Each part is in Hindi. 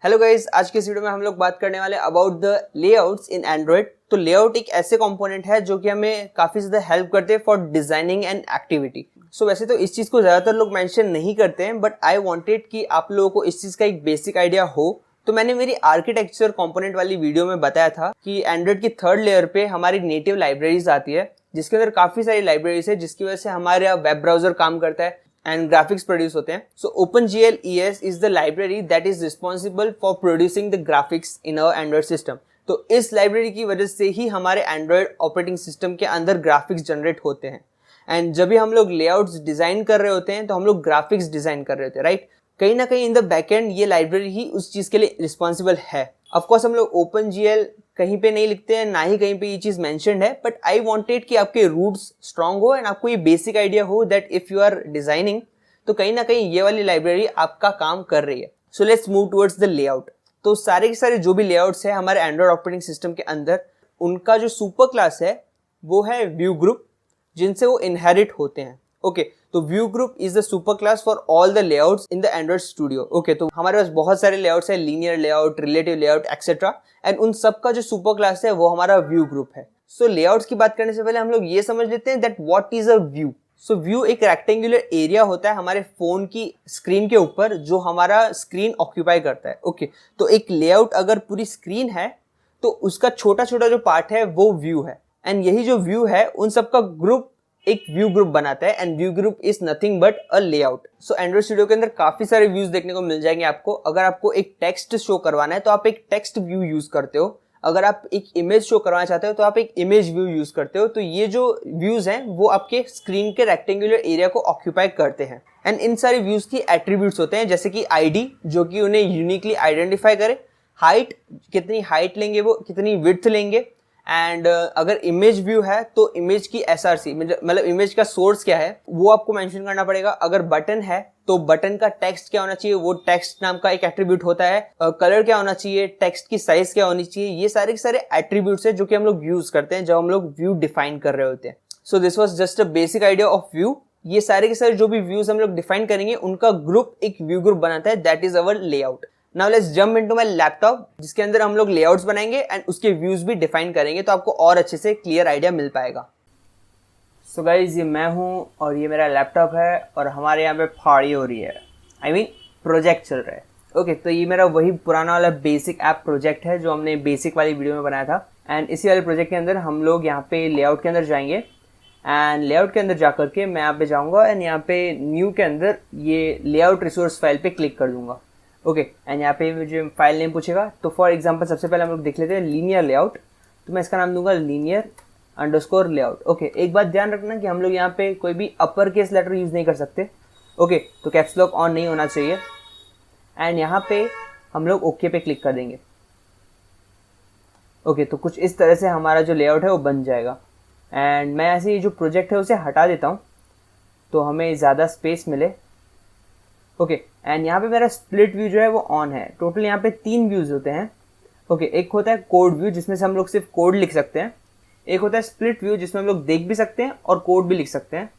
हेलो गाइस, आज के इस वीडियो में हम लोग बात करने वाले about the layouts in Android. तो लेआउट एक ऐसे कंपोनेंट है जो कि हमें काफी ज्यादा हेल्प करते हैं फॉर डिजाइनिंग एंड एक्टिविटी। सो वैसे तो इस चीज को ज्यादातर लोग मेंशन नहीं करते हैं, बट आई वांटेड कि आप लोगों को इस चीज का एक बेसिक आइडिया हो। तो मैंने मेरी आर्किटेक्चर कंपोनेंट वाली वीडियो में बताया था कि एंड्रॉइड की थर्ड लेयर पे हमारी नेटिव लाइब्रेरीज आती है, जिसके अंदर काफी सारी लाइब्रेरीज है, जिसकी वजह से हमारे वेब ब्राउजर काम करता है and graphics प्रोड्यूस होते हैं. So OpenGL ES is the library that is responsible for producing the graphics in our Android system. तो इस लाइब्रेरी की वजह से ही हमारे एंड्रॉयड ऑपरेटिंग सिस्टम के अंदर ग्राफिक्स जनरेट होते हैं। एंड जब भी हम लोग लेआउट्स डिजाइन कर रहे होते हैं तो हम लोग ग्राफिक्स डिजाइन कर रहे होते हैं, राइट? कहीं ना कहीं इन द बैकएंड ये लाइब्रेरी ही उस चीज के लिए रिस्पॉन्सिबल है। ऑफकोर्स हम लोग OpenGL कहीं पे नहीं लिखते हैं, ना ही कहीं पे ये चीज मेंशन्ड है, बट आई वांटेड कि आपके रूट्स स्ट्रांग हो एंड आपको ये बेसिक आइडिया हो that if you are designing तो कहीं ना कहीं ये वाली लाइब्रेरी आपका काम कर रही है। So let's move towards the layout. तो सारे के सारे जो भी लेआउट्स है हमारे एंड्रॉइड ऑपरेटिंग सिस्टम के अंदर, उनका जो सुपर क्लास है वो है व्यू ग्रुप, जिनसे वो इनहेरिट होते हैं। ओके, तो view group is the super class for all the layouts in the Android studio. Okay, तो हमारे पास बहुत सारे लेआउट्स है, linear layout, relative layout etcetera, and उन सब का जो सुपर क्लास है वो हमारा व्यू ग्रुप है। सो लेआउट्स की बात करने से पहले हम लोग ये समझ लेते हैं that what is a view. So view एक रेक्टेंगुलर एरिया होता है हमारे फोन की स्क्रीन के ऊपर जो हमारा स्क्रीन ऑक्यूपाई करता है। ओके, तो एक लेआउट अगर पूरी स्क्रीन है तो उसका छोटा छोटा जो पार्ट है वो व्यू है, एंड यही जो व्यू है उन सब का ग्रुप एक व्यू ग्रुप बनाता है, and view group is nothing but a layout. So Android studio के अंदर काफी सारे व्यूज देखने को मिल जाएंगे आपको। अगर आपको एक टेक्स्ट शो करवाना है तो आप एक टेक्स्ट व्यू यूज करते हो, अगर आप एक इमेज शो करवाना चाहते हो तो आप एक इमेज व्यू यूज करते हो। तो ये जो व्यूज हैं वो आपके स्क्रीन के रेक्टेंगुलर एरिया को ऑक्यूपाई करते हैं, एंड इन सारे व्यूज की एट्रीब्यूट्स होते हैं, जैसे कि आईडी जो कि उन्हें यूनिकली आइडेंटिफाई करे, हाइट कितनी हाइट लेंगे वो, कितनी विड्थ लेंगे, एंड अगर इमेज व्यू है तो इमेज की SRC मतलब इमेज का सोर्स क्या है वो आपको मेंशन करना पड़ेगा। अगर बटन है तो बटन का टेक्स्ट क्या होना चाहिए, वो टेक्स्ट नाम का एक एट्रीब्यूट होता है। कलर क्या होना चाहिए, टेक्स्ट की साइज क्या होनी चाहिए, ये सारे के सारे एट्रीब्यूट्स है जो कि हम लोग यूज करते हैं जब हम लोग व्यू डिफाइन कर रहे होते हैं। So this was just a basic idea of view. ये सारे के सारे जो भी व्यूज हम लोग डिफाइन करेंगे उनका ग्रुप एक व्यू ग्रुप बनाता है, that is our layout. Now let's jump into my laptop, जिसके अंदर हम लोग लेआउट्स बनाएंगे एंड उसके व्यूज भी डिफाइन करेंगे, तो आपको और अच्छे से क्लियर आइडिया मिल पाएगा। सो गाइज, ये मैं हूँ और ये मेरा लैपटॉप है और हमारे यहाँ पे पार्टी हो रही है, आई मीन प्रोजेक्ट चल रहा है। ओके, तो ये मेरा वही पुराना वाला बेसिक ऐप प्रोजेक्ट है जो हमने बेसिक वाली वीडियो में बनाया था, एंड इसी वाले प्रोजेक्ट के अंदर हम लोग यहाँ पे लेआउट के अंदर जाएंगे, एंड लेआउट के अंदर जा करके मैं यहाँ पे जाऊँगा एंड यहाँ पे न्यू के अंदर ये लेआउट रिसोर्स फाइल पे क्लिक कर दूंगा। ओके, एंड यहाँ पे मुझे फाइल नेम पूछेगा, तो फॉर एग्जांपल सबसे पहले हम लोग देख लेते हैं लीनियर लेआउट, तो मैं इसका नाम दूंगा लीनियर _लेआउट। ओके, एक बात ध्यान रखना कि हम लोग यहाँ पे कोई भी अपर केस लेटर यूज नहीं कर सकते। ओके, तो कैप्स लॉक ऑन नहीं होना चाहिए, एंड यहाँ पे हम लोग ओके पे क्लिक कर देंगे। ओके, तो कुछ इस तरह से हमारा जो लेआउट है वो बन जाएगा, एंड मैं ऐसे जो प्रोजेक्ट है उसे हटा देता हूँ तो हमें ज़्यादा स्पेस मिले। ओके, एंड यहाँ पे मेरा स्प्लिट व्यू जो है वो ऑन है। टोटल यहाँ पे 3 व्यूज होते हैं। ओके, एक होता है कोड व्यू जिसमें से हम लोग सिर्फ कोड लिख सकते हैं, एक होता है स्प्लिट व्यू जिसमें हम लोग देख भी सकते हैं और कोड भी लिख सकते हैं,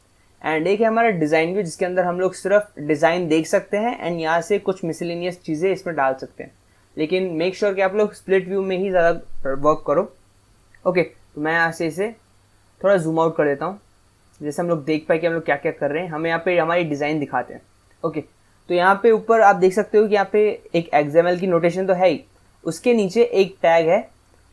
एंड एक है हमारा डिज़ाइन व्यू जिसके अंदर हम लोग सिर्फ डिज़ाइन देख सकते हैं एंड यहाँ से कुछ मिसलेनियस चीज़ें इसमें डाल सकते हैं। लेकिन मेक श्योर कि आप लोग स्प्लिट व्यू में ही ज़्यादा वर्क करो। ओके, तो मैं यहाँ से इसे थोड़ा जूम आउट कर देता हूँ, जैसे हम लोग देख पाए कि हम लोग क्या क्या कर रहे हैं। हमें यहाँ पे हमारी डिज़ाइन दिखाते हैं। ओके, तो यहाँ पे ऊपर आप देख सकते हो कि यहाँ पे एक XML की नोटेशन तो है ही, उसके नीचे एक टैग है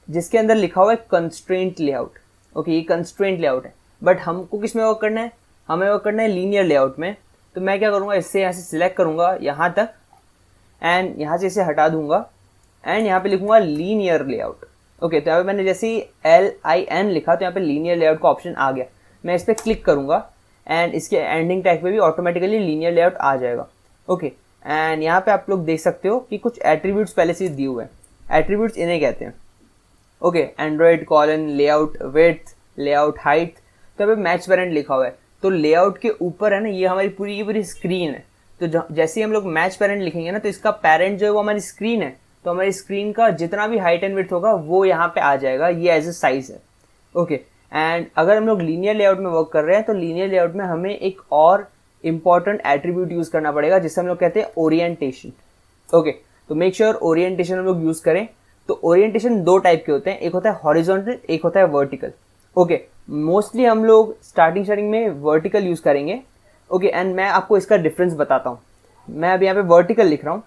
जिसके अंदर लिखा हुआ है कंस्ट्रेंट लेआउट। ओके, ये कंस्ट्रेंट लेआउट है, बट हमको किस में वर्क करना है, हमें वर्क करना है लीनियर लेआउट में। तो मैं क्या करूँगा, इससे यहाँ से सिलेक्ट करूँगा यहाँ तक, एंड यहाँ से इसे हटा दूंगा, एंड यहाँ पे लिखूंगा लीनियर लेआउट। ओके, तो यहाँ पे मैंने जैसे ही LIN लिखा तो यहाँ पे लीनियर लेआउट का ऑप्शन आ गया। मैं इस पर क्लिक करूँगा एंड इसके एंडिंग टैग पे भी ऑटोमेटिकली लीनियर लेआउट आ जाएगा। ओके, एंड यहाँ पे आप लोग देख सकते हो कि कुछ एट्रीब्यूट्स पहले से दिए हुए हैं। एट्रीब्यूट्स इन्हें कहते हैं। Okay, Android colon layout width layout height, तो यहाँ पे मैच पेरेंट लिखा हुआ है। तो लेआउट के ऊपर है ना, ये हमारी पूरी की पूरी स्क्रीन है। तो जैसे ही हम लोग मैच पेरेंट लिखेंगे ना, तो इसका पेरेंट जो है वो हमारी स्क्रीन है, तो हमारी स्क्रीन का जितना भी हाइट एंड विड्थ होगा वो यहाँ पे आ जाएगा, ये एज ए साइज है। ओके, एंड अगर हम लोग लीनियर लेआउट में वर्क कर रहे हैं तो लीनियर लेआउट में हमें एक और इंपॉर्टेंट एट्रीब्यूट यूज करना पड़ेगा जिसे हम लोग कहते हैं ओरिएंटेशन। ओके, तो मेक श्योर ओरिएंटेशन हम लोग यूज़ करें। तो ओरिएंटेशन दो टाइप के होते हैं, एक होता है हॉरिजॉन्टल, एक होता है वर्टिकल। ओके, मोस्टली हम लोग स्टार्टिंग में वर्टिकल यूज़ करेंगे। ओके, एंड मैं आपको इसका डिफरेंस बताता हूँ। मैं अभी यहाँ पे वर्टिकल लिख रहा हूँ।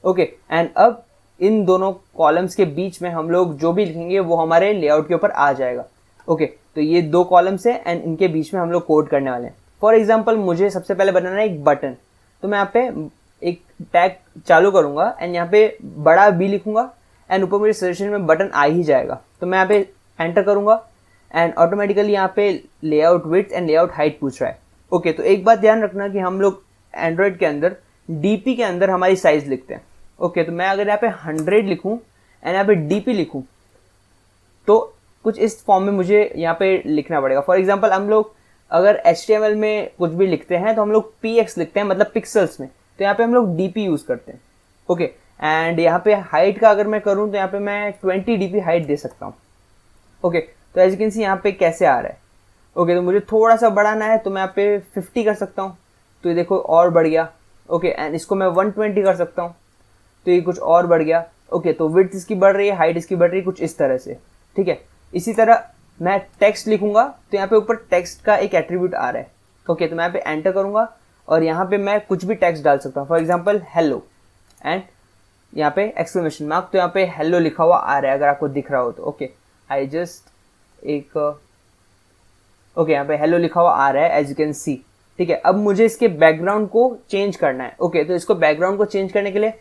ओके, एंड अब इन दोनों कॉलम्स के बीच में हम लोग जो भी लिखेंगे वो हमारे लेआउट के ऊपर आ जाएगा। ओके, तो ये दो कॉलम्स है एंड इनके बीच में हम लोग कोड करने वाले हैं। फॉर एग्जाम्पल मुझे सबसे पहले बनाना है एक बटन, तो मैं यहाँ पे एक टैग चालू करूंगा एंड यहाँ पे बड़ा बी लिखूंगा एंड ऊपर मेरे सजेशन में बटन आ ही जाएगा। तो मैं यहाँ पे एंटर करूंगा एंड ऑटोमेटिकली यहाँ पे layout width and layout height पूछ रहा है। ओके, तो एक बात ध्यान रखना कि हम लोग एंड्रॉयड के अंदर डीपी के अंदर हमारी साइज लिखते हैं। ओके, तो मैं अगर यहाँ पे 100 लिखूं एंड यहाँ पे डीपी लिखूं तो कुछ इस फॉर्म में मुझे यहाँ पे लिखना पड़ेगा। फॉर एग्जाम्पल हम लोग अगर HTML में कुछ भी लिखते हैं तो हम लोग px लिखते हैं, मतलब पिक्सल्स में, तो यहाँ पे हम लोग dp यूज करते हैं। ओके, एंड यहाँ पे हाइट का अगर मैं करूँ तो यहाँ पे मैं 20 dp हाइट दे सकता हूँ। ओके, तो एज यू कैन सी यहाँ पे कैसे आ रहा है। ओके, तो मुझे थोड़ा सा बढ़ाना है तो मैं यहाँ पे 50 कर सकता हूँ, तो ये देखो और बढ़ गया। ओके, एंड इसको मैं 120 कर सकता हूँ, तो ये कुछ और बढ़ गया। ओके, तो विड्थ इसकी बढ़ रही है, हाइट इसकी बढ़ रही है, कुछ इस तरह से। ठीक है, इसी तरह मैं टेक्स्ट लिखूंगा तो यहाँ पे ऊपर टेक्स्ट का एक एट्रीब्यूट आ रहा है। ओके, तो मैं यहाँ पे एंटर करूंगा और यहाँ पे मैं कुछ भी टेक्स्ट डाल सकता हूँ। फॉर एग्जाम्पल हेलो एंड यहाँ पे एक्सक्लेमेशन मार्क, तो यहाँ पे हेलो लिखा हुआ आ रहा है अगर आपको दिख रहा हो तो। ओके, आई जस्ट एक ओके, यहाँ पे हेलो लिखा हुआ आ रहा है एज यू कैन सी। ठीक है, अब मुझे इसके बैकग्राउंड को चेंज करना है। ओके, तो इसको बैकग्राउंड को चेंज करने के लिए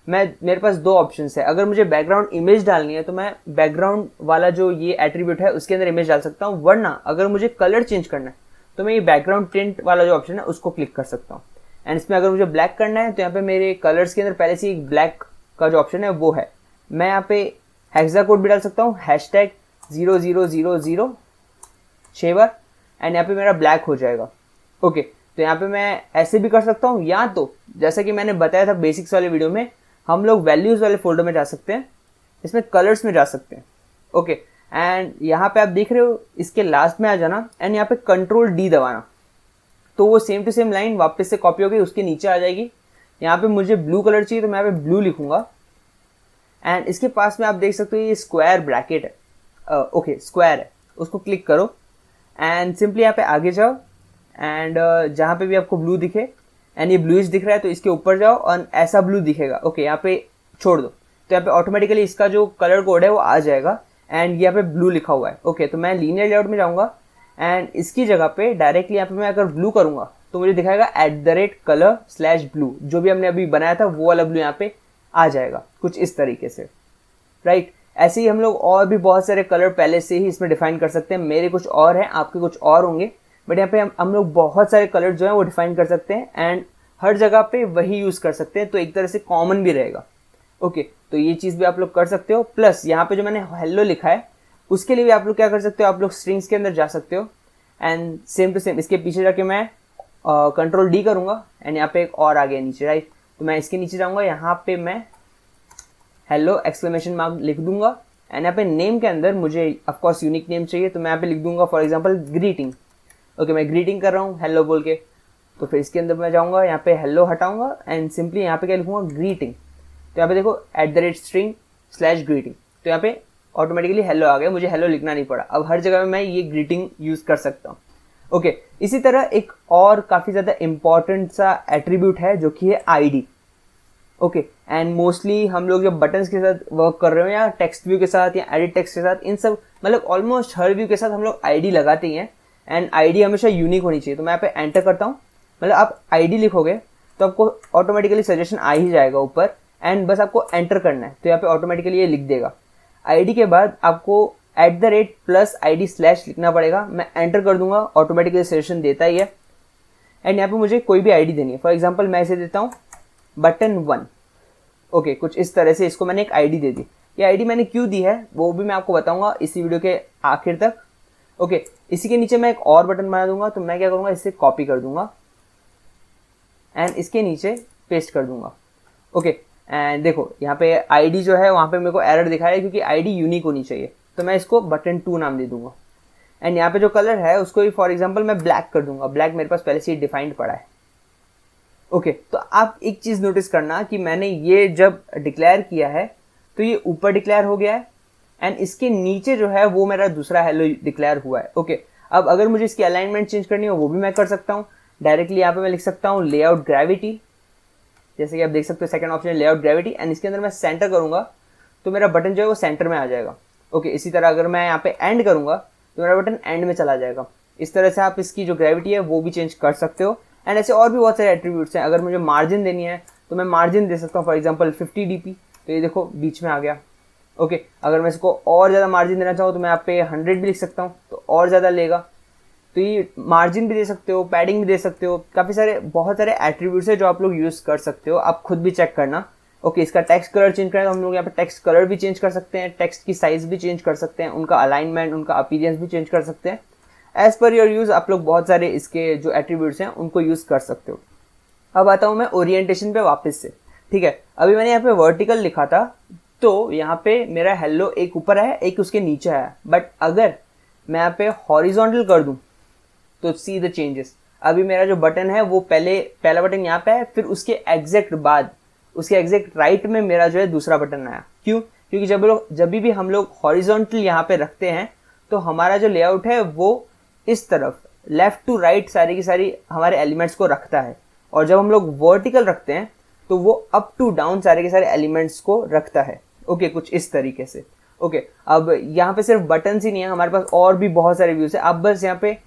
मेरे पास दो ऑप्शंस है। अगर मुझे बैकग्राउंड इमेज डालनी है तो मैं बैकग्राउंड वाला जो ये एट्रीब्यूट है उसके अंदर इमेज डाल सकता हूँ, वरना अगर मुझे कलर चेंज करना है तो मैं ये बैकग्राउंड प्रिंट वाला जो ऑप्शन है उसको क्लिक कर सकता हूँ। एंड इसमें अगर मुझे ब्लैक करना है तो यहाँ पे मेरे कलर्स के अंदर पहले से ही ब्लैक का जो ऑप्शन है वो है। मैं यहाँ पे हेक्सा कोड भी डाल सकता हूँ, #0000 शेवर, एंड यहाँ पे मेरा ब्लैक हो जाएगा। ओके, तो यहाँ पे मैं ऐसे भी कर सकता हूँ, या तो जैसा कि मैंने बताया था बेसिक्स वाले वीडियो में, हम लोग वैल्यूज वाले फोल्डर में जा सकते हैं, इसमें कलर्स में जा सकते हैं। ओके, एंड यहाँ पे आप देख रहे हो इसके लास्ट में आ जाना एंड यहाँ पे Ctrl+D दबाना, तो वो सेम टू सेम लाइन वापस से कॉपी होगी उसके नीचे आ जाएगी। यहाँ पे मुझे ब्लू कलर चाहिए तो मैं यहाँ पे ब्लू लिखूंगा एंड इसके पास में आप देख सकते हो ये स्क्वायर ब्रैकेट है। ओके, स्क्वायर है, उसको क्लिक करो एंड सिंपली यहाँ पे आगे जाओ एंड जहाँ पे भी आपको ब्लू दिखे एंड ये ब्लूइश दिख रहा है तो इसके ऊपर जाओ और ऐसा ब्लू दिखेगा। ओके, यहाँ पे छोड़ दो, तो यहाँ पे ऑटोमेटिकली इसका जो कलर कोड है वो आ जाएगा एंड यहाँ पे ब्लू लिखा हुआ है। ओके, तो मैं लीनियर लेआउट में जाऊंगा एंड इसकी जगह पे डायरेक्टली यहाँ पे मैं अगर ब्लू करूंगा तो मुझे दिखाएगा @color/blue, जो भी हमने अभी बनाया था वो वाला ब्लू यहाँ पे आ जाएगा कुछ इस तरीके से। राइट, ऐसे ही हम लोग और भी बहुत सारे कलर पहले से ही इसमें डिफाइन कर सकते हैं। मेरे कुछ और हैं, आपके कुछ और होंगे, बट यहाँ पे हम लोग बहुत सारे कलर जो है वो डिफाइन कर सकते हैं एंड हर जगह पे वही यूज कर सकते हैं, तो एक तरह से कॉमन भी रहेगा। ओके, तो ये चीज भी आप लोग कर सकते हो। प्लस यहाँ पे जो मैंने हेलो लिखा है उसके लिए भी आप लोग क्या कर सकते हो, आप लोग स्ट्रिंग्स के अंदर जा सकते हो एंड सेम टू सेम इसके पीछे जाके मैं Ctrl+D करूंगा एंड यहाँ पे एक और आ गया नीचे। राइट, तो मैं इसके नीचे जाऊंगा, यहाँ पे मैं हेलो एक्सक्लेमेशन मार्क लिख दूंगा एंड यहाँ पे नेम के अंदर मुझे ऑफकोर्स यूनिक नेम चाहिए, तो मैं यहाँ पे लिख दूंगा फॉर एग्जाम्पल ग्रीटिंग। ओके, मैं ग्रीटिंग कर रहा हूँ हेलो बोल के, तो फिर इसके अंदर मैं जाऊंगा, यहाँ पे हेलो हटाऊंगा एंड सिंपली यहाँ पे क्या लिखूंगा, ग्रीटिंग। तो यहाँ पे देखो @string/greeting, तो यहाँ पे ऑटोमेटिकली हेलो आ गया, मुझे हेलो लिखना नहीं पड़ा। अब हर जगह में मैं ये ग्रीटिंग यूज कर सकता हूँ। ओके, इसी तरह एक और काफी ज्यादा इंपॉर्टेंट सा एट्रीब्यूट है जो कि है ID। ओके, एंड मोस्टली हम लोग जब बटन्स के साथ वर्क कर रहे हो या टेक्स्ट व्यू के साथ या एडिट टेक्स्ट के साथ, इन सब मतलब ऑलमोस्ट हर व्यू के साथ हम लोग ID लगाते ही हैं एंड ID हमेशा यूनिक होनी चाहिए। तो मैं यहाँ पे एंटर करता हूँ, मतलब आप ID लिखोगे तो आपको ऑटोमेटिकली सजेशन आ ही जाएगा ऊपर एंड बस आपको एंटर करना है, तो यहाँ पे ऑटोमेटिकली ये लिख देगा। ID के बाद आपको @+ID/ लिखना पड़ेगा, मैं एंटर कर दूंगा, ऑटोमेटिकली सजेशन देता ही है एंड यहाँ पे मुझे कोई भी ID देनी है। फॉर एग्जाम्पल मैं इसे देता हूँ button1। ओके, कुछ इस तरह से इसको मैंने एक ID दे दी। ये ID मैंने क्यों दी है वो भी मैं आपको बताऊंगा इसी वीडियो के आखिर तक। ओके, इसी के नीचे मैं एक और बटन बना दूंगा, तो मैं क्या करूंगा, इससे कॉपी कर दूंगा एंड इसके नीचे पेस्ट कर दूंगा। ओके, एंड देखो यहाँ पे ID जो है वहाँ पे मेरे को एरर दिखाया है क्योंकि ID यूनिक होनी चाहिए, तो मैं इसको button2 नाम दे दूंगा एंड यहाँ पे जो कलर है उसको फॉर एग्जाम्पल मैं ब्लैक कर दूंगा, ब्लैक मेरे पास पहले से ही डिफाइंड पड़ा है। ओके तो आप एक चीज़ नोटिस करना कि मैंने ये जब डिक्लेयर किया है तो ये ऊपर डिक्लेयर हो गया है एंड इसके नीचे जो है वो मेरा दूसरा हेलो डिक्लेयर हुआ है। ओके अब अगर मुझे इसकी अलाइनमेंट चेंज करनी हो वो भी मैं कर सकता हूँ। डायरेक्टली यहाँ पे मैं लिख सकता हूँ लेआउट ग्रेविटी, जैसे कि आप देख सकते हो second option layout gravity, and इसके अंदर मैं सेंटर करूंगा तो मेरा बटन जो है वो सेंटर में आ जाएगा। ओके इसी तरह अगर मैं यहाँ पे एंड करूंगा तो मेरा बटन एंड में चला जाएगा। इस तरह से आप इसकी जो ग्रेविटी है वो भी चेंज कर सकते हो। एंड ऐसे और भी बहुत सारे एट्रीब्यूट्स हैं। अगर मुझे मार्जिन देनी है तो मैं मार्जिन दे सकता हूँ, फॉर एग्जाम्पल 50 dp, तो ये देखो बीच में आ गया। ओके अगर मैं इसको और ज़्यादा मार्जिन देना चाहूँ तो मैं यहाँ पे 100 भी लिख सकता हूँ तो और ज़्यादा लेगा। तो ये मार्जिन भी दे सकते हो, पैडिंग भी दे सकते हो, काफ़ी सारे बहुत सारे एट्रीब्यूट्स है जो आप लोग यूज़ कर सकते हो। आप खुद भी चेक करना। ओके इसका टेक्स्ट कलर चेंज करें तो हम लोग यहाँ पे टेक्स्ट कलर भी चेंज कर सकते हैं, टेक्स्ट की साइज भी चेंज कर सकते हैं, उनका अलाइनमेंट, उनका अपीयरेंस भी चेंज कर सकते हैं। एज पर योर यूज़ आप लोग बहुत सारे इसके जो एट्रीब्यूट्स हैं उनको यूज़ कर सकते हो। अब आता हूँ मैं ओरिएंटेशन पे वापस से। ठीक है अभी मैंने यहाँ पे वर्टिकल लिखा था तो यहाँ पे मेरा हेलो एक ऊपर है एक उसके नीचे है, बट अगर मैं यहाँ पे हॉरिजॉन्टल कर दूँ तो सी द चेंजेस। अभी मेरा जो बटन है वो पहला बटन यहाँ पे है, फिर उसके एग्जैक्ट बाद उसके एग्जैक्ट राइट में मेरा जो है दूसरा बटन आया। क्यों? क्योंकि जब भी हम लोग हॉरिजॉन्टल यहाँ पे रखते हैं तो हमारा जो लेआउट है वो इस तरफ लेफ्ट टू राइट सारी की सारी हमारे एलिमेंट्स को रखता है, और जब हम लोग वर्टिकल रखते हैं तो वो अप टू डाउन सारे के सारे एलिमेंट्स को रखता है। ओके कुछ इस तरीके से। ओके अब यहाँ पे सिर्फ बटन ही नहीं है, हमारे पास और भी बहुत सारे व्यूज है। आप बस यहाँ पे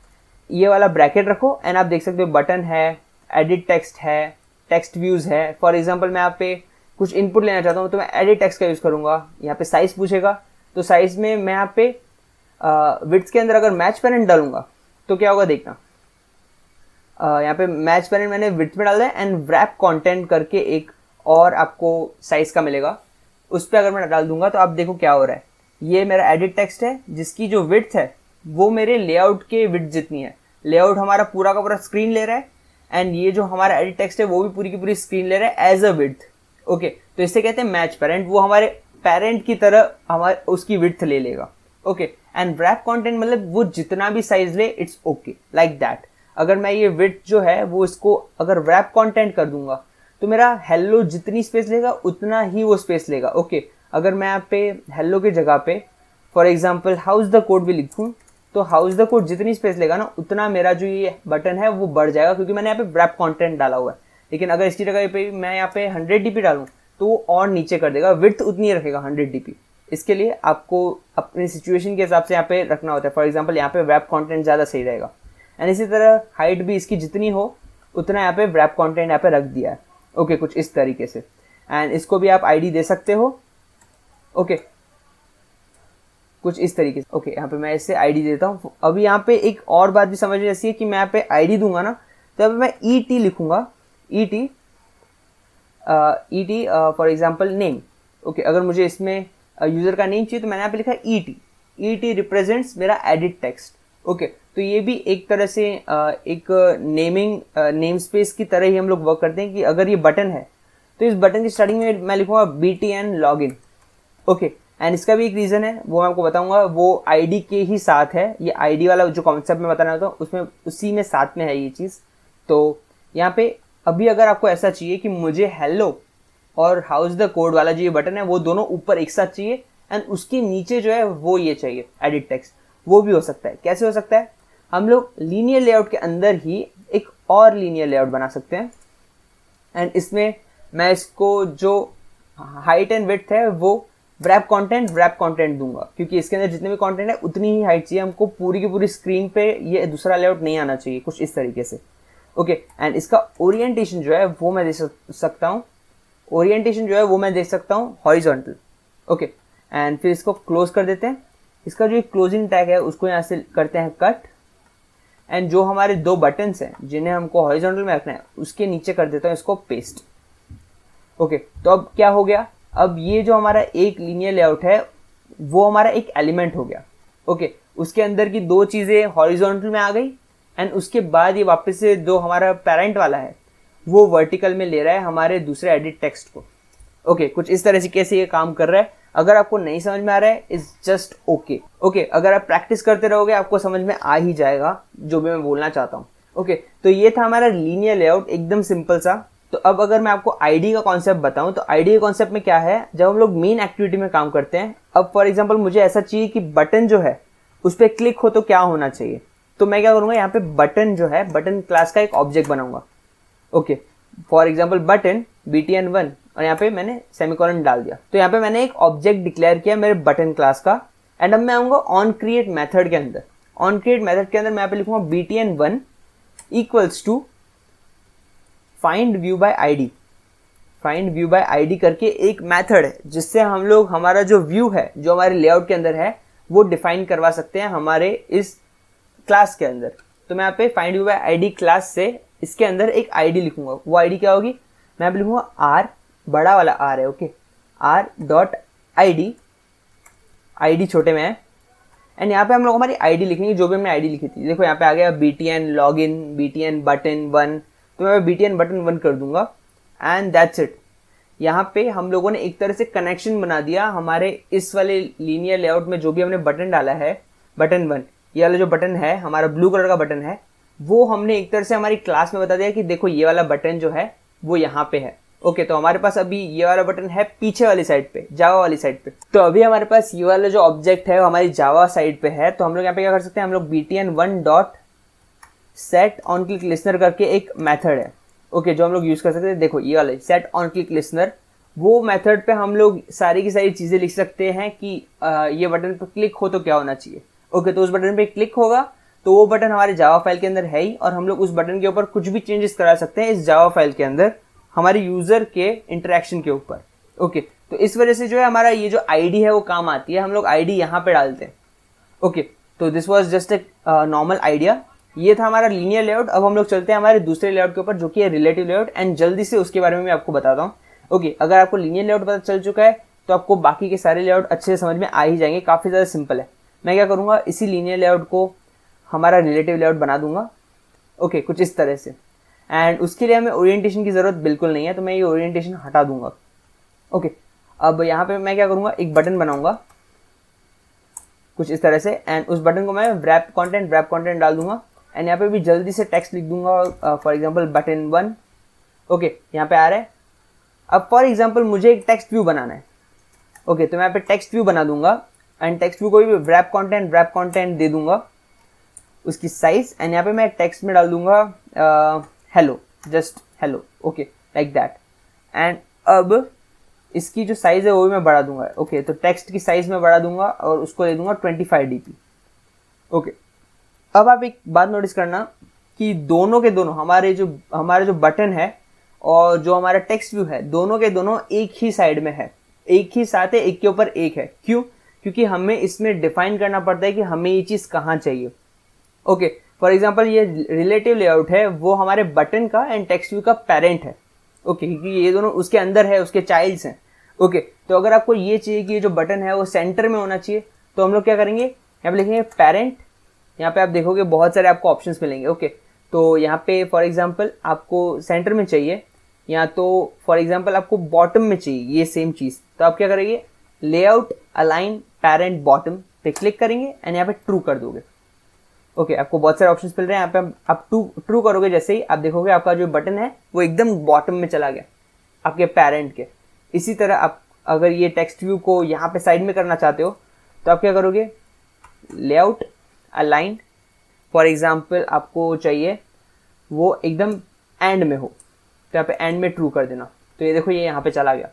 ये वाला ब्रैकेट रखो एंड आप देख सकते हो बटन है, एडिट टेक्स्ट है, टेक्स्ट व्यूज है। फॉर एग्जांपल मैं यहाँ पे कुछ इनपुट लेना चाहता हूँ तो मैं एडिट टेक्स्ट का यूज़ करूँगा। यहाँ पे साइज पूछेगा तो साइज में मैं यहाँ पे विड्थ के अंदर अगर मैच पेरेंट डालूंगा तो क्या होगा देखना। यहाँ पे मैच पेरेंट मैंने विड्थ में डाल दिया एंड रैप कंटेंट करके एक और आपको साइज का मिलेगा, उस पर अगर मैं डाल दूंगा तो आप देखो क्या हो रहा है। ये मेरा एडिट टेक्स्ट है जिसकी जो विड्थ है वो मेरे लेआउट के विड्थ जितनी है। लेआउट हमारा पूरा का पूरा स्क्रीन ले रहा है एंड ये जो हमारा एडिट टेक्स्ट है वो भी पूरी की पूरी स्क्रीन ले रहा है एज अ विड्थ। ओके तो इसे कहते हैं मैच पेरेंट, वो हमारे पेरेंट की तरह हमारे उसकी विड्थ ले लेगा। ओके एंड रैप कंटेंट मतलब वो जितना भी साइज ले इट्स ओके लाइक दैट। अगर मैं ये विड्थ जो है वो इसको अगर रैप कंटेंट कर दूंगा तो मेरा हेलो जितनी स्पेस लेगा उतना ही वो स्पेस लेगा। ओके अगर मैं यहाँ पे हेलो की जगह पे for example house the code भी लिखूँ तो हाउस द कोड जितनी स्पेस लेगा ना उतना मेरा जो ये बटन है वो बढ़ जाएगा, क्योंकि मैंने यहाँ पे रैप कंटेंट डाला हुआ है। लेकिन अगर इसकी जगह पे मैं यहाँ पे 100 dp डालूँ तो वो और नीचे कर देगा, विड्थ उतनी रखेगा 100 dp। इसके लिए आपको अपनी सिचुएशन के हिसाब से यहाँ पे रखना होता है। फॉर एग्जाम्पल यहाँ पे रैप कंटेंट ज़्यादा सही रहेगा एंड इसी तरह हाइट भी इसकी जितनी हो उतना यहाँ पे रैप कंटेंट यहाँ पे रख दिया है। ओके कुछ इस तरीके से। एंड इसको भी आप आईडी दे सकते हो। ओके कुछ इस तरीके से। ओके यहाँ पे मैं इससे आईडी देता हूँ। अभी यहाँ पे एक और बात भी समझ जैसी है कि मैं यहाँ पे आईडी दूंगा ना तो मैं ET लिखूंगा, ET for example name. Okay अगर मुझे इसमें यूजर का नेम चाहिए तो मैंने यहाँ पे लिखा ET रिप्रेजेंट्स मेरा एडिट टेक्स्ट। ओके तो ये भी एक तरह से एक नेमिंग नेम स्पेस की तरह ही हम लोग वर्क करते हैं कि अगर ये बटन है तो इस बटन की स्टार्टिंग में मैं लिखूंगा BTN लॉगिन। ओके एंड इसका भी एक रीज़न है वो मैं आपको बताऊंगा, वो आईडी के ही साथ है। ये आईडी वाला जो कॉन्सेप्ट मैं बताना था उसमें उसी में साथ में है ये चीज़। तो यहाँ पे अभी अगर आपको ऐसा चाहिए कि मुझे हेलो और हाउस द कोड वाला जो ये बटन है वो दोनों ऊपर एक साथ चाहिए एंड उसके नीचे जो है वो ये चाहिए एडिट टेक्स्ट, वो भी हो सकता है। कैसे हो सकता है? हम लोग लीनियर लेआउट के अंदर ही एक और लीनियर लेआउट बना सकते हैं एंड इसमें मैं इसको जो हाइट एंड विड्थ है वो रैप कंटेंट दूंगा, क्योंकि इसके अंदर जितने भी कंटेंट है उतनी ही हाइट चाहिए हमको। पूरी की पूरी स्क्रीन पे ये दूसरा लेआउट नहीं आना चाहिए, कुछ इस तरीके से। ओके एंड इसका ओरिएंटेशन जो है वो मैं दे सकता हूँ, ओरिएंटेशन जो है वो मैं देख सकता हूँ हॉरिजॉन्टल। ओके एंड फिर इसको क्लोज कर देते हैं। इसका जो क्लोजिंग टैग है उसको यहाँ से करते हैं कट एंड जो हमारे दो बटन्स हैं जिन्हें हमको हॉरिजॉन्टल में रखना है उसके नीचे कर देता हूँ इसको पेस्ट। ओके तो अब क्या हो गया, अब ये जो हमारा एक लीनियर लेआउट है वो हमारा एक एलिमेंट हो गया। ओके उसके अंदर की दो चीज़ें हॉरिजॉन्टल में आ गई एंड उसके बाद ये वापस से जो हमारा पेरेंट वाला है वो वर्टिकल में ले रहा है हमारे दूसरे एडिट टेक्स्ट को। ओके कुछ इस तरह से कैसे ये काम कर रहा है। अगर आपको नहीं समझ में आ रहा है इट्स जस्ट ओके। ओके अगर आप प्रैक्टिस करते रहोगे आपको समझ में आ ही जाएगा जो भी मैं बोलना चाहता हूँ। ओके तो ये था हमारा लीनियर लेआउट, एकदम सिंपल सा। तो अब अगर मैं आपको आईडी का कॉन्सेप्ट बताऊं तो आईडी के कॉन्सेप्ट में क्या है, जब हम लोग मेन एक्टिविटी में काम करते हैं, अब फॉर एग्जांपल मुझे ऐसा चाहिए कि बटन जो है उस पर क्लिक हो तो क्या होना चाहिए, तो मैं क्या करूंगा, यहाँ पे बटन जो है, बटन क्लास का एक ऑब्जेक्ट बनाऊंगा। Okay, for example button btn1 और यहाँ पे मैंने सेमीकोलन डाल दिया, तो यहाँ पे मैंने एक ऑब्जेक्ट डिक्लेयर किया मेरे बटन क्लास का। एंड अब मैं आऊंगा ऑन क्रिएट मेथड के अंदर। ऑन क्रिएट मेथड के अंदर मैं यहाँ पे लिखूंगा btn1 equals to find view by ID. Find view by ID करके एक मेथड है जिससे हम लोग हमारा जो व्यू है, जो हमारे लेआउट के अंदर है, वो डिफाइन करवा सकते हैं हमारे इस क्लास के अंदर। तो मैं यहाँ पे find view by ID class से इसके अंदर एक आईडी लिखूंगा। वो आईडी क्या होगी, मैं यहाँ पे लिखूंगा आर, बड़ा वाला आर है, okay, R dot ID, ID छोटे में है। एंड यहाँ पे हम लोग हमारी आईडी लिखेंगे जो भी हमने आईडी लिखी थी। देखो यहाँ पे आ गया btn लॉगिन, btn बटन 1, तो मैं btn बटन 1 कर दूंगा एंड दैट्स इट। यहाँ पे हम लोगों ने एक तरह से कनेक्शन बना दिया हमारे इस वाले लीनियर लेआउट में। जो भी हमने बटन डाला है, बटन 1, ये वाला जो बटन है हमारा ब्लू कलर का बटन है, वो हमने एक तरह से हमारी क्लास में बता दिया कि देखो ये वाला बटन जो है वो यहाँ पे है। ओके, तो हमारे पास अभी ये वाला बटन है पीछे वाली साइड पे, जावा वाली साइड पे। तो अभी हमारे पास ये वाला जो ऑब्जेक्ट है वो हमारी जावा साइड पे है। तो हम लोग यहाँ पे क्या कर सकते हैं, हम लोग btn1 dot set on click listener करके एक मेथड है, ओके, जो हम लोग यूज कर सकते हैं। देखो ये वाला सेट ऑन क्लिक लिसनर, वो मेथड पे हम लोग सारी की सारी चीजें लिख सकते हैं कि ये बटन पे क्लिक हो तो क्या होना चाहिए। ओके, तो उस बटन पे क्लिक होगा तो वो बटन हमारे जावा फाइल के अंदर है ही, और हम लोग उस बटन के ऊपर कुछ भी चेंजेस करा सकते हैं इस जावा फाइल के अंदर हमारे यूजर के इंटरेक्शन के ऊपर। ओके, तो इस वजह से जो है हमारा ये जो आईडी है वो काम आती है। हम लोग आईडी यहाँ पे डालते हैं। ओके, तो this was just a normal idea. ये था हमारा लीनियर लेआउट। अब हम लोग चलते हैं हमारे दूसरे लेआउट के ऊपर जो कि है रिलेटिव लेआउट, एंड जल्दी से उसके बारे में मैं आपको बताता हूँ। ओके, अगर आपको लीनियर लेआउट पता चल चुका है तो आपको बाकी के सारे लेआउट अच्छे से समझ में आ ही जाएंगे, काफी ज्यादा सिंपल है। मैं क्या करूंगा, इसी लीनियर लेआउट को हमारा रिलेटिव लेआउट बना दूंगा। ओके, कुछ इस तरह से। एंड उसके लिए हमें ओरिएंटेशन की जरूरत बिल्कुल नहीं है, तो मैं ये ओरिएंटेशन हटा दूंगा। ओके, अब यहाँ पे मैं क्या करूंगा, एक बटन बनाऊंगा कुछ इस तरह से, एंड उस बटन को मैं wrap कंटेंट डाल दूंगा। एंड यहाँ पे भी जल्दी से टेक्स्ट लिख दूंगा, फॉर एग्जाम्पल बटन 1। ओके, यहाँ पे आ रहा है। अब फॉर एग्जाम्पल मुझे एक टेक्स्ट व्यू बनाना है। ओके, तो मैं यहाँ पे टेक्स्ट व्यू बना दूंगा, एंड टेक्स्ट व्यू को भी wrap कंटेंट दे दूंगा उसकी साइज। एंड यहाँ पे मैं टेक्स्ट में डाल दूंगा hello, just hello, okay, like that. And अब इसकी जो साइज है वो भी मैं बढ़ा दूंगा। ओके, तो टेक्स्ट की साइज में बढ़ा दूंगा और उसको दे दूंगा 25 dp। ओके, अब आप एक बात नोटिस करना कि दोनों के दोनों हमारे जो बटन है और जो हमारा टेक्स्ट व्यू है, दोनों के दोनों एक ही साइड में है, एक ही साथ है, एक के ऊपर एक है। क्यों? क्योंकि हमें इसमें डिफाइन करना पड़ता है कि हमें ये चीज कहाँ चाहिए। ओके, फॉर एग्जाम्पल ये रिलेटिव लेआउट है, वो हमारे बटन का एंड टेक्स्ट व्यू का पेरेंट है। ओके, क्योंकि ये दोनों उसके अंदर है, उसके चाइल्ड्स हैं। ओके, तो अगर आपको ये चाहिए कि ये जो बटन है वो सेंटर में होना चाहिए, तो हम लोग क्या करेंगे, यहाँ पे लिखेंगे पेरेंट। यहाँ पे आप देखोगे बहुत सारे आपको ऑप्शंस मिलेंगे। ओके, तो यहाँ पे फॉर एग्जाम्पल आपको सेंटर में चाहिए, या तो फॉर एग्जाम्पल आपको बॉटम में चाहिए ये सेम चीज, तो आप क्या करेंगे, लेआउट अलाइन पेरेंट बॉटम पे क्लिक करेंगे एंड यहाँ पे ट्रू कर दोगे। ओके, आपको बहुत सारे ऑप्शंस मिल रहे हैं। यहाँ पे आप ट्रू करोगे, जैसे ही आप देखोगे आपका जो बटन है वो एकदम बॉटम में चला गया आपके पेरेंट के। इसी तरह आप अगर ये टेक्स्ट व्यू को यहाँ पे साइड में करना चाहते हो तो आप क्या करोगे, लेआउट अलाइन, फॉर एग्जाम्पल आपको चाहिए वो एकदम एंड में हो, तो यहाँ पे एंड में ट्रू कर देना। तो ये देखो ये यहाँ पे चला गया।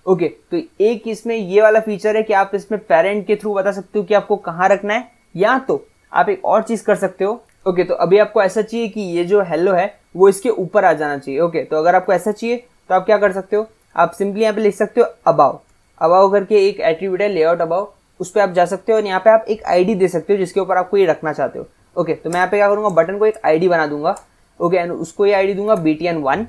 ओके, तो एक इसमें ये वाला फीचर है कि आप इसमें पेरेंट के थ्रू बता सकते हो कि आपको कहाँ रखना है, या तो आप एक और चीज कर सकते हो। ओके, तो अभी आपको ऐसा चाहिए कि ये जो हेलो है वो इसके ऊपर आ जाना चाहिए। ओके, तो अगर आपको ऐसा चाहिए तो आप क्या कर सकते हो, आप सिंपली यहाँ पे लिख सकते हो अबाव करके एक एट्रीब्यूट है लेआउट अबाव, उस पर आप जा सकते हो और यहाँ पे आप एक आईडी दे सकते हो जिसके ऊपर आपको ये रखना चाहते हो। ओके, तो मैं यहाँ पे क्या करूंगा, बटन को एक आईडी बना दूंगा। ओके, एंड उसको ये आईडी दूंगा btn1,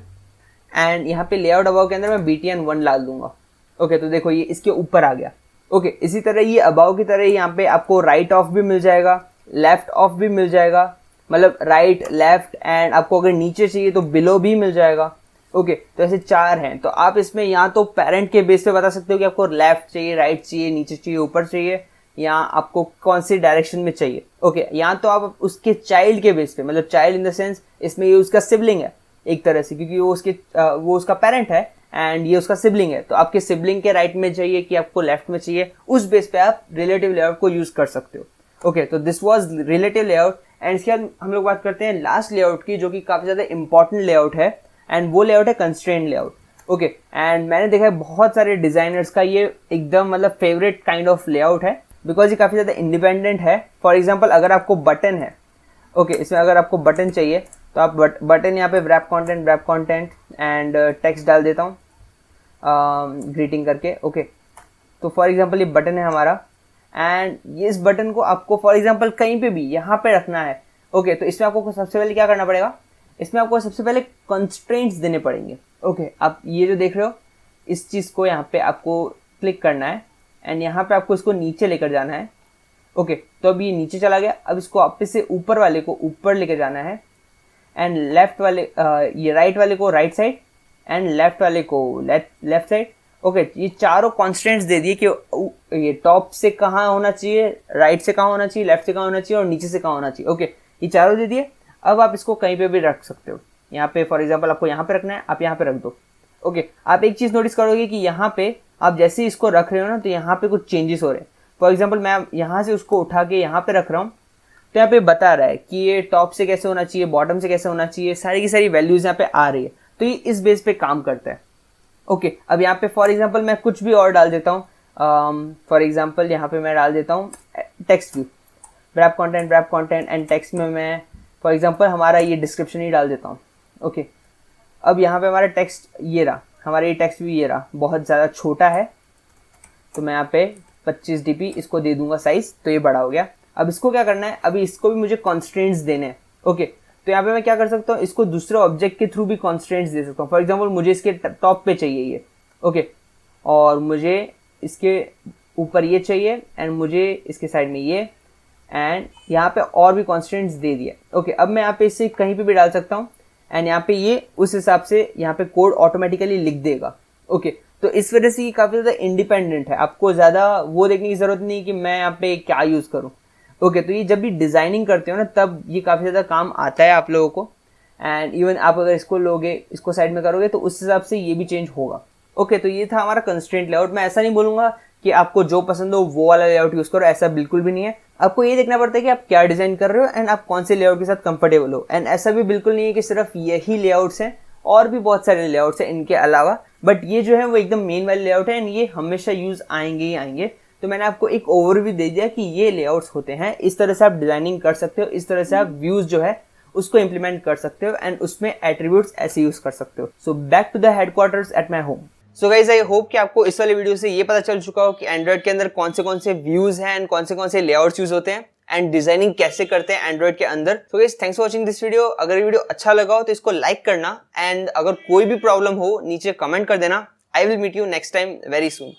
एंड यहाँ पे लेआउट अबाव के अंदर मैं btn1 डाल दूंगा। ओके, तो देखो ये इसके ऊपर आ गया। ओके, इसी तरह ये अबाव की तरह यहाँ पे आपको राइट ऑफ भी मिल जाएगा, लेफ्ट ऑफ भी मिल जाएगा, मतलब राइट लेफ्ट, एंड आपको अगर नीचे चाहिए तो बिलो भी मिल जाएगा। ओके, तो ऐसे 4 हैं। तो आप इसमें या तो पेरेंट के बेस पे बता सकते हो कि आपको लेफ्ट चाहिए, राइट चाहिए, नीचे चाहिए, ऊपर चाहिए, या आपको कौन सी डायरेक्शन में चाहिए। ओके, या तो आप उसके चाइल्ड के बेस पे, मतलब चाइल्ड इन द सेंस इसमें ये उसका सिबलिंग है, एक तरह से, क्योंकि वो उसका पेरेंट है एंड ये उसका सिबलिंग है। तो आपके सिबलिंग के राइट में चाहिए कि आपको लेफ्ट में चाहिए, उस बेस पे आप रिलेटिव लेआउट को यूज कर सकते हो। ओके, तो this was relative layout. And इसके बाद हम लोग बात करते हैं लास्ट लेआउट की, जो कि काफी ज्यादा इंपॉर्टेंट लेआउट है, एंड वो लेआउट है कंस्ट्रेंट लेआउट। ओके, एंड मैंने देखा है बहुत सारे डिजाइनर्स का ये एकदम मतलब फेवरेट काइंड ऑफ लेआउट है, बिकॉज ये काफी ज्यादा इंडिपेंडेंट है। फॉर एग्जाम्पल, अगर आपको बटन है, ओके, इसमें अगर आपको बटन चाहिए तो आप बटन यहाँ पे wrap content एंड टेक्स्ट डाल देता हूँ ग्रीटिंग करके। ओके, तो फॉर एग्जांपल ये बटन है हमारा, एंड ये इस बटन को आपको फॉर एग्जांपल कहीं पे भी यहाँ पे रखना है। ओके, तो इसमें आपको सबसे पहले क्या करना पड़ेगा, इसमें आपको सबसे पहले कंस्ट्रेंट्स देने पड़ेंगे। ओके, आप ये जो देख रहे हो इस चीज़ को यहाँ पे आपको क्लिक करना है एंड यहाँ पे आपको इसको नीचे लेकर जाना है। ओके, तो अब ये नीचे चला गया, अब इसको वापस से ऊपर वाले को ऊपर लेकर जाना है, एंड लेफ्ट वाले ये राइट वाले को राइट साइड एंड लेफ्ट वाले को लेफ्ट साइड। ओके, ये चारों कॉन्स्टेंट्स दे दिए कि ये टॉप से कहाँ होना चाहिए, राइट से कहाँ होना चाहिए, लेफ्ट से कहाँ होना चाहिए और नीचे से कहाँ होना चाहिए। ओके, ये चारों दे दिए। अब आप इसको कहीं पे भी रख सकते हो, यहाँ पे फॉर एग्जाम्पल आपको यहाँ पे रखना है, आप यहाँ पे रख दो। ओके, आप एक चीज़ नोटिस करोगे कि यहाँ पे आप जैसे ही इसको रख रहे हो ना, तो यहाँ पे कुछ चेंजेस हो रहे हैं। फॉर एग्जाम्पल, मैं यहाँ से उसको उठा के यहाँ पे रख रहा हूँ, तो यहाँ पे बता रहा है कि ये टॉप से कैसे होना चाहिए, बॉटम से कैसे होना चाहिए, सारी की सारी वैल्यूज यहाँ पे आ रही है। तो ये इस बेस पे काम करता है। ओके, अब यहाँ पे फॉर एग्जाम्पल मैं कुछ भी और डाल देता हूँ। फॉर एग्जाम्पल यहाँ पे मैं डाल देता हूँ text view, wrap content and text में मैं फॉर एग्जाम्पल हमारा ये डिस्क्रिप्शन ही डाल देता हूँ। ओके, अब यहाँ पे हमारा टेक्स्ट ये रहा, हमारा ये टेक्स्ट भी ये रहा, बहुत ज़्यादा छोटा है, तो मैं यहाँ पे 25 dp इसको दे दूंगा साइज, तो ये बड़ा हो गया। अब इसको क्या करना है, अभी इसको भी मुझे कॉन्स्ट्रेंट्स देने हैं। ओके, तो यहाँ पे मैं क्या कर सकता हूँ, इसको दूसरे ऑब्जेक्ट के थ्रू भी कॉन्स्ट्रेंट्स दे सकता हूँ। फॉर एग्जाम्पल, मुझे इसके टॉप पे चाहिए ये, ओके, और मुझे इसके ऊपर ये चाहिए, एंड मुझे इसके साइड में ये, एंड यहाँ पे और भी कॉन्स्टेंट्स दे दिए। ओके, अब मैं यहाँ पे इससे कहीं पे भी डाल सकता हूँ, एंड यहाँ पे ये उस हिसाब से यहाँ पे कोड ऑटोमेटिकली लिख देगा। ओके, तो इस वजह से ये काफ़ी ज़्यादा इंडिपेंडेंट है, आपको ज़्यादा वो देखने की ज़रूरत नहीं कि मैं यहाँ पे क्या यूज़ करूँ। ओके, तो ये जब भी डिज़ाइनिंग करते हो ना, तब ये काफ़ी ज़्यादा काम आता है आप लोगों को। एंड इवन आप अगर इसको लोगे, इसको साइड में करोगे, तो उस हिसाब से ये भी चेंज होगा। ओके, तो ये था हमारा कंस्ट्रेंट लेआउट। मैं ऐसा नहीं बोलूँगा कि आपको जो पसंद हो वो वाला लेआउट यूज़ करो, ऐसा बिल्कुल भी नहीं है। आपको ये देखना पड़ता है कि आप क्या डिज़ाइन कर रहे हो एंड आप कौन से लेआउट के साथ कंफर्टेबल हो। एंड ऐसा भी बिल्कुल नहीं है कि सिर्फ यही लेआउट्स हैं, और भी बहुत सारे लेआउट्स हैं इनके अलावा, बट ये जो है वो एकदम मेन वाले लेआउट है एंड ये हमेशा यूज़ आएंगे ही आएंगे। तो मैंने आपको एक ओवरव्यू दे दिया कि ये लेआउट्स होते हैं, इस तरह से आप डिजाइनिंग कर सकते हो, इस तरह से आप व्यूज जो है उसको इंप्लीमेंट कर सकते हो एंड उसमें एट्रीब्यूट्स ऐसे यूज कर सकते हो। So back to the headquarters at my home. So guys, I hope कि आपको इस वाले वीडियो से ये पता चल चुका हो कि एंड्रॉइड के अंदर कौन से व्यूज हैं एंड कौन से लेआउट्स यूज होते हैं एंड डिजाइनिंग कैसे करते हैं एंड्रॉइड के अंदर। So guys, thanks for watching this video. अगर ये वीडियो अच्छा लगा हो तो इसको लाइक करना, एंड अगर कोई भी प्रॉब्लम हो नीचे कमेंट कर देना। I will meet you next time very soon.